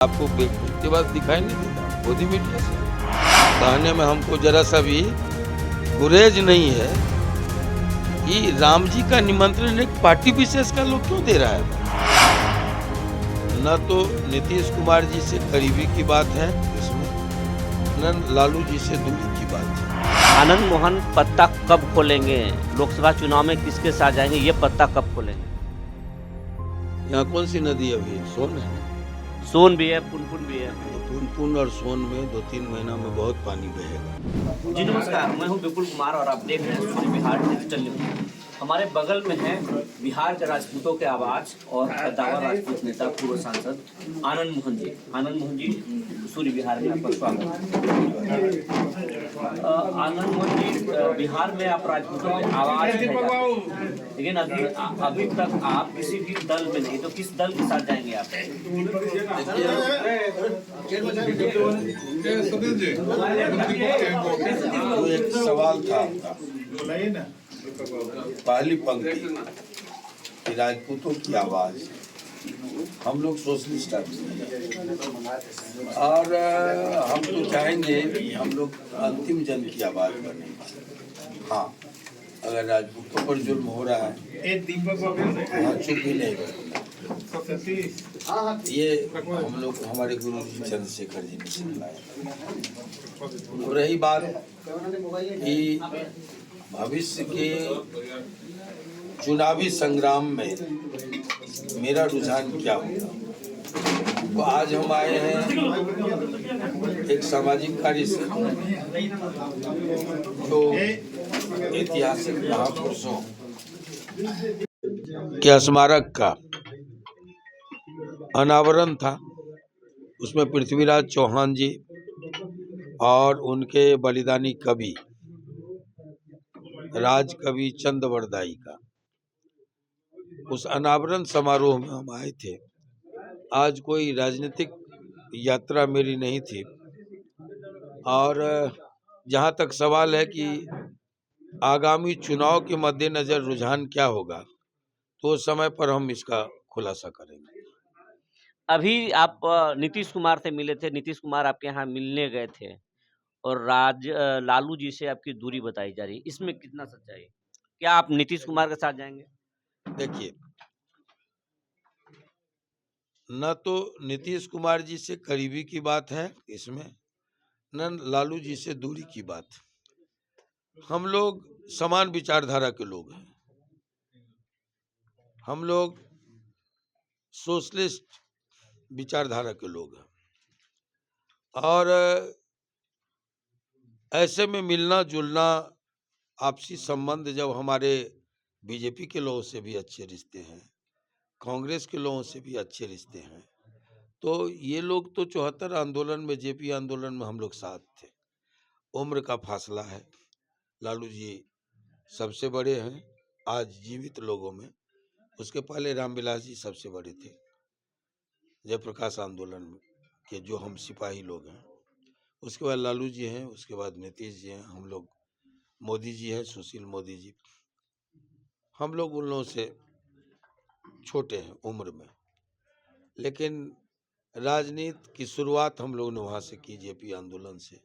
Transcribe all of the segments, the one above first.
आपको व्यक्तिवाद दिखाई नहीं देता मोदी मीडिया से? कहने में हमको जरा सा भी गुरेज नहीं है कि राम जी का निमंत्रण एक पार्टी विशेष का लोग क्यों दे रहा है? न तो नीतीश कुमार जी से करीबी की बात है इसमें, न लालू जी से दूरी की बात है। आनंद मोहन पत्ता कब खोलेंगे? लोकसभा चुनाव में किसके साथ जाएंगे? ये पत्ता कब खोलेंगे? यहाँ कौन सी नदी अभी सोन है? सोन भी है, पुनपुन भी है। पुनपुन और सोन में 2-3 महीना में बहुत पानी बहेगा। जी नमस्कार, मैं हूं विपुल कुमार और आप देख रहे हैं सूर्य बिहार डिजिटल न्यूज। हमारे बगल में है बिहार के राजपूतों के आवाज और कद्दावर राजपूत नेता पूर्व सांसद आनंद मोहन जी। आनंद मोहन जी, सूर्य बिहार में आपका स्वागत है। आनंद मोहन जी, बिहार में आप राजपूतों के आवाज है, लेकिन अभी तक आप किसी भी दल में नहीं, तो किस दल के साथ जाएंगे आप? तो एक सवाल था पहली पंक्ति कि राजपूतों की आवाज, हम लोग सोशलिस्ट और हम तो चाहेंगे कि हम लोग अंतिम जन की आवाज बने। हाँ, अगर राजपूतों पर जुल्म हो रहा है वहाँ चुप भी नहीं करेंगे। ये हम लोग हमारे गुरु जी चंद्रशेखर जी ने सिखलाया। रही बात कि भविष्य के चुनावी संग्राम में मेरा रुझान क्या होगा, तो आज हम आए हैं एक सामाजिक कार्य से जो ऐतिहासिक महापुरुषों के स्मारक का अनावरण था। उसमें पृथ्वीराज चौहान जी और उनके बलिदानी कवि राज कवि चंद्रवरदाई का उस अनावरण समारोह में हम आए थे। आज कोई राजनीतिक यात्रा मेरी नहीं थी और जहाँ तक सवाल है कि आगामी चुनाव के मद्देनजर रुझान क्या होगा, तो उस समय पर हम इसका खुलासा करेंगे। अभी आप नीतीश कुमार से मिले थे, नीतीश कुमार आपके यहाँ मिलने गए थे और लालू जी से आपकी दूरी बताई जा रही है, इसमें कितना सच्चाई है? क्या आप नीतीश कुमार के साथ जाएंगे? देखिए, न तो नीतीश कुमार जी से करीबी की बात है इसमें, न लालू जी से दूरी की बात। हम लोग समान विचारधारा के लोग हैं, हम लोग सोशलिस्ट विचारधारा के लोग हैं और ऐसे में मिलना जुलना, आपसी संबंध जब हमारे बीजेपी के लोगों से भी अच्छे रिश्ते हैं, कांग्रेस के लोगों से भी अच्छे रिश्ते हैं, तो ये लोग तो 74 आंदोलन में, जेपी आंदोलन में हम लोग साथ थे। उम्र का फासला है, लालू जी सबसे बड़े हैं आज जीवित लोगों में। उसके पहले रामविलास जी सबसे बड़े थे जयप्रकाश आंदोलन में के, जो हम सिपाही लोग हैं। उसके बाद लालू जी हैं, उसके बाद नीतीश जी हैं, हम लोग मोदी जी हैं, सुशील मोदी जी। हम लोग उन लोगों से छोटे हैं उम्र में, लेकिन राजनीति की शुरुआत हम लोगों ने वहाँ से की, जेपी आंदोलन से।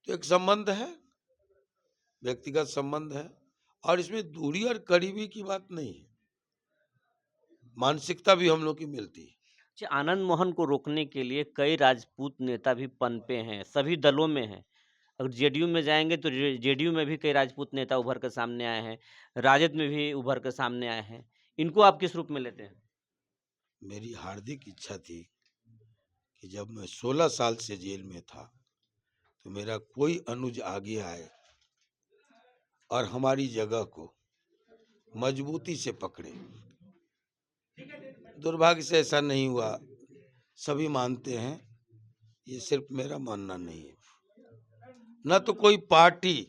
तो एक संबंध है, व्यक्तिगत संबंध है और इसमें दूरी और करीबी की बात नहीं है, मानसिकता भी हम लोग की मिलती है। आनंद मोहन को रोकने के लिए कई राजपूत नेता भी पनपे हैं, सभी दलों में हैं। अगर जेडीयू में जाएंगे तो जेडीयू में भी कई राजपूत नेता उभर कर सामने आए हैं, राजद में भी उभर कर सामने आए हैं। इनको आप किस रूप में लेते हैं? मेरी हार्दिक इच्छा थी कि जब मैं 16 साल से जेल में था तो मेरा कोई अनुज आगे आए और हमारी जगह को मजबूती से पकड़े। दुर्भाग्य से ऐसा नहीं हुआ, सभी मानते हैं, ये सिर्फ मेरा मानना नहीं है। न तो कोई पार्टी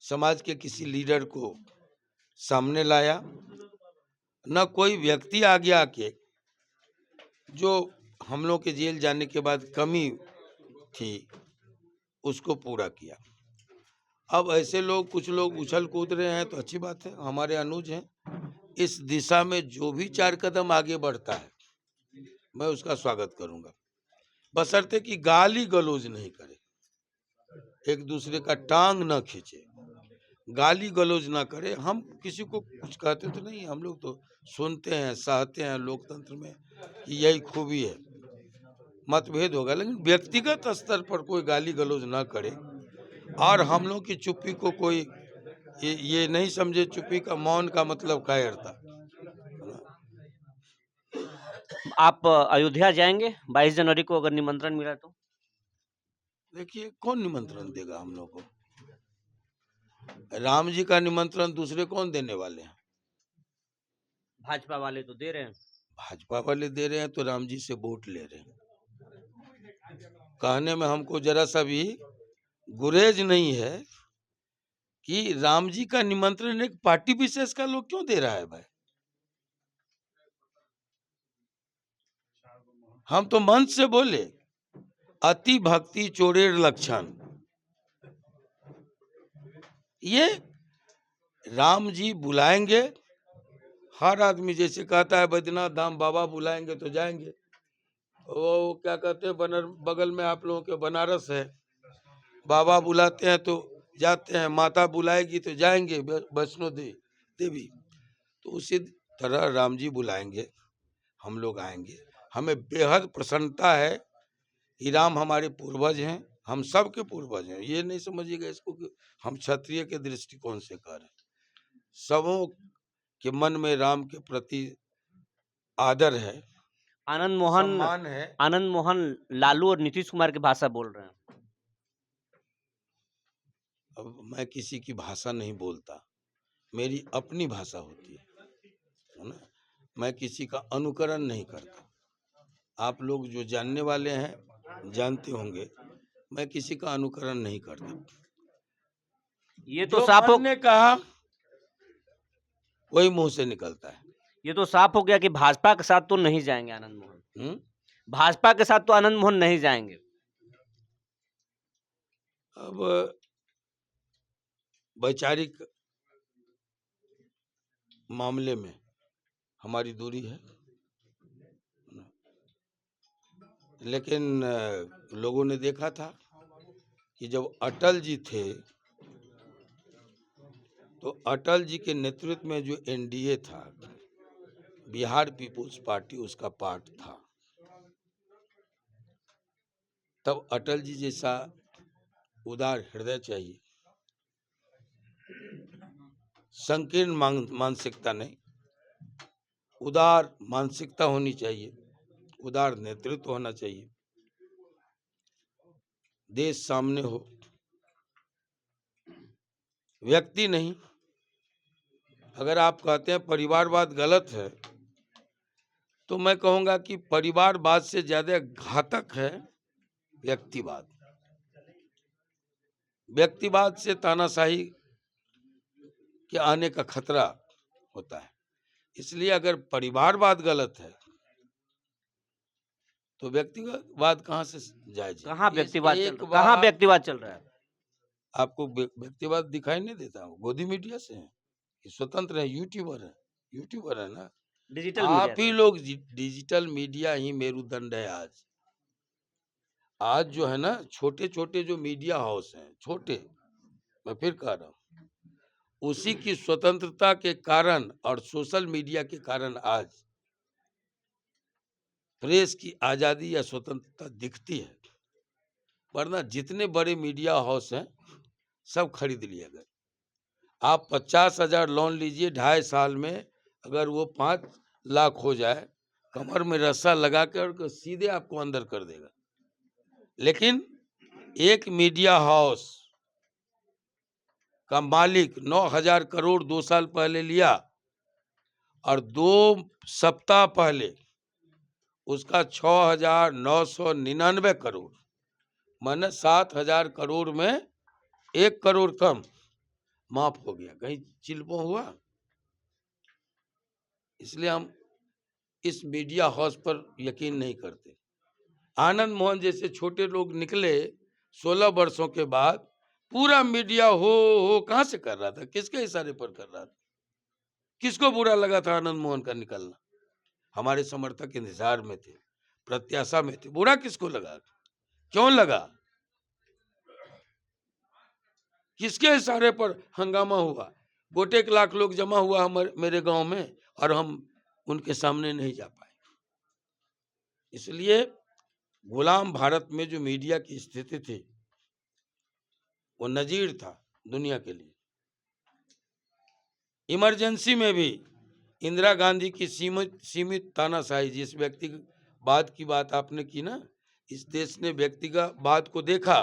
समाज के किसी लीडर को सामने लाया, न कोई व्यक्ति आगे आके जो हम लोग के जेल जाने के बाद कमी थी उसको पूरा किया। अब ऐसे लोग, कुछ लोग उछल कूद रहे हैं तो अच्छी बात है, हमारे अनुज हैं। इस दिशा में जो भी 4 कदम आगे बढ़ता है मैं उसका स्वागत करूंगा, बशर्ते कि गाली गलौज नहीं करे, एक दूसरे का टांग न खींचे, गाली गलौज ना करे। हम किसी को कुछ कहते तो नहीं, हम लोग तो सुनते हैं, सहते हैं लोकतंत्र में कि यही खूबी है। मतभेद होगा लेकिन व्यक्तिगत स्तर पर कोई गाली गलौज ना करे, और हम लोग की चुप्पी को कोई ये नहीं समझे चुप्पी का, मौन का मतलब कायरता। आप अयोध्या जाएंगे 22 जनवरी को अगर निमंत्रण मिला तो? देखिए कौन निमंत्रण देगा हम लोग को? राम जी का निमंत्रण दूसरे कौन देने वाले हैं? भाजपा वाले तो दे रहे हैं। भाजपा वाले दे रहे हैं तो राम जी से वोट ले रहे हैं। कहने में हमको जरा सा भी गुरेज नहीं है कि राम जी का निमंत्रण एक पार्टी विशेष का लोग क्यों दे रहा है भाई? हम तो मन से बोले, अति भक्ति चोरेर लक्षण। ये राम जी बुलाएंगे, हर आदमी जैसे कहता है बैद्यनाथ धाम बाबा बुलाएंगे तो जाएंगे। वो क्या कहते हैं, बगल में आप लोगों के बनारस है, बाबा बुलाते हैं तो जाते हैं, माता बुलाएगी तो जाएंगे वैष्णो देवी। तो उसी तरह राम जी बुलाएंगे, हम लोग आएंगे। हमें बेहद प्रसन्नता है कि राम हमारे पूर्वज हैं, हम सब के पूर्वज हैं। ये नहीं समझिएगा इसको कि हम क्षत्रिय के दृष्टिकोण से कर रहे हैं। सबों के मन में राम के प्रति आदर है, सम्मान है। आनंद मोहन लालू और नीतीश कुमार की भाषा बोल रहे हैं। अब मैं किसी की भाषा नहीं बोलता, मेरी अपनी भाषा होती है ना। मैं किसी का अनुकरण नहीं करता। आप लोग जो जानने वाले हैं जानते होंगे, मैं किसी का अनुकरण नहीं करता। ये तो साफ हो, ने कहा वही मुंह से निकलता है। ये तो साफ हो गया कि भाजपा के साथ तो नहीं जाएंगे आनंद मोहन। भाजपा के साथ तो आनंद मोहन नहीं जाएंगे। अब वैचारिक मामले में हमारी दूरी है, लेकिन लोगों ने देखा था कि जब अटल जी थे तो अटल जी के नेतृत्व में जो एनडीए था, बिहार पीपुल्स पार्टी उसका पार्ट था, तब अटल जी जैसा उदार हृदय चाहिए, संकीर्ण मानसिकता नहीं, उदार मानसिकता होनी चाहिए, उदार नेतृत्व होना चाहिए, देश सामने हो, व्यक्ति नहीं। अगर आप कहते हैं परिवारवाद गलत है, तो मैं कहूंगा कि परिवारवाद से ज्यादा घातक है व्यक्तिवाद। व्यक्तिवाद से तानाशाही के आने का खतरा होता है। इसलिए अगर परिवारवाद गलत है तो व्यक्तिवाद कहाँ से जायज? कहाँ व्यक्तिवाद चल रहा है? आपको व्यक्तिवाद दिखाई नहीं देता? गोदी मीडिया से है, स्वतंत्र है, यूट्यूबर है ना। डिजिटल आप ही लोग, डिजिटल मीडिया ही मेरुदंड है आज जो है ना, छोटे छोटे जो मीडिया हाउस हैं, छोटे, मैं फिर कह रहा हूँ, उसी की स्वतंत्रता के कारण और सोशल मीडिया के कारण आज प्रेस की आजादी या स्वतंत्रता दिखती है। वरना जितने बड़े मीडिया हाउस हैं सब खरीद लिया गया। आप 50,000 लोन लीजिए, 2.5 साल में अगर वो 5 लाख हो जाए, कमर में रस्सा लगा कर सीधे आपको अंदर कर देगा। लेकिन एक मीडिया हाउस का मालिक 9,000 करोड़ 2 साल पहले लिया और 2 सप्ताह पहले उसका 6,999 करोड़, माने 7,000 करोड़ में 1 करोड़ कम माफ हो गया। कहीं चिल्पो हुआ? इसलिए हम इस मीडिया हाउस पर यकीन नहीं करते। आनंद मोहन जैसे छोटे लोग निकले 16 वर्षों के बाद, पूरा मीडिया हो कहां से कर रहा था? किसके इशारे पर कर रहा था? किसको बुरा लगा था आनंद मोहन का निकलना? हमारे समर्थक इंतजार में थे, प्रत्याशा में थे। बुरा किसको लगा? क्यों लगा? किसके इशारे पर हंगामा हुआ? गोटे के लाख लोग जमा हुआ मेरे गांव में और हम उनके सामने नहीं जा पाए। इसलिए गुलाम भारत में जो मीडिया की स्थिति थी वो नजीर था दुनिया के लिए। इमरजेंसी में भी इंदिरा गांधी की सीमित तानाशाही, जिस व्यक्तिवाद की बात आपने की ना, इस देश ने व्यक्तिगतवाद को देखा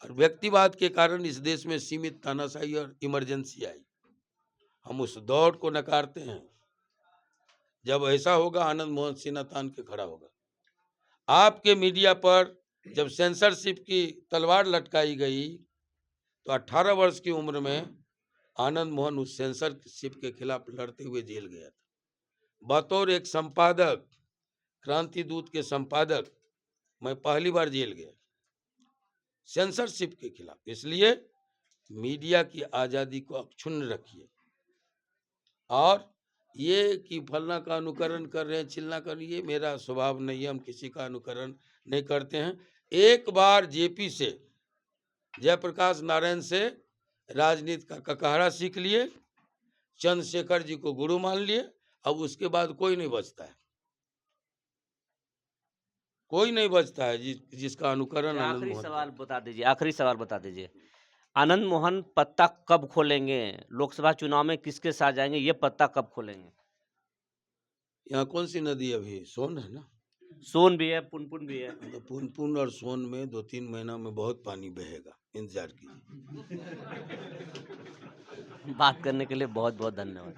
और व्यक्तिवाद के कारण इस देश में सीमित तानाशाही और इमरजेंसी आई। हम उस दौर को नकारते हैं। जब ऐसा होगा आनंद मोहन सिन्हा तान के खड़ा होगा। आपके मीडिया पर जब सेंसरशिप की तलवार लटकाई गई तो 18 वर्ष की उम्र में आनंद मोहन उस सेंसरशिप के खिलाफ लड़ते हुए जेल गया था। बतौर एक संपादक, क्रांति दूत के संपादक, मैं पहली बार जेल गया सेंसरशिप के खिलाफ। इसलिए मीडिया की आज़ादी को अक्षुण्ण रखिए। और ये कि फलना का अनुकरण कर रहे हैं, चिल्ला कर, ये मेरा स्वभाव नहीं है। हम किसी का अनुकरण नहीं करते हैं। एक बार जेपी से, जयप्रकाश नारायण से राजनीति का ककाहड़ा सीख लिए, चंद्रशेखर जी को गुरु मान लिए, अब उसके बाद कोई नहीं बचता है। कोई नहीं बचता है जिसका अनुकरण आनंद आखिरी मोहन सवाल बता दीजिए, आनंद मोहन पत्ता कब खोलेंगे? लोकसभा चुनाव में किसके साथ जाएंगे? ये पत्ता कब खोलेंगे? यहाँ कौन सी नदी है अभी? सोन है ना? सोन भी है, पुनपुन भी है। तो पुनपुन और सोन में 2-3 महीना में बहुत पानी बहेगा, इंतजार कीजिए। बात करने के लिए बहुत बहुत धन्यवाद।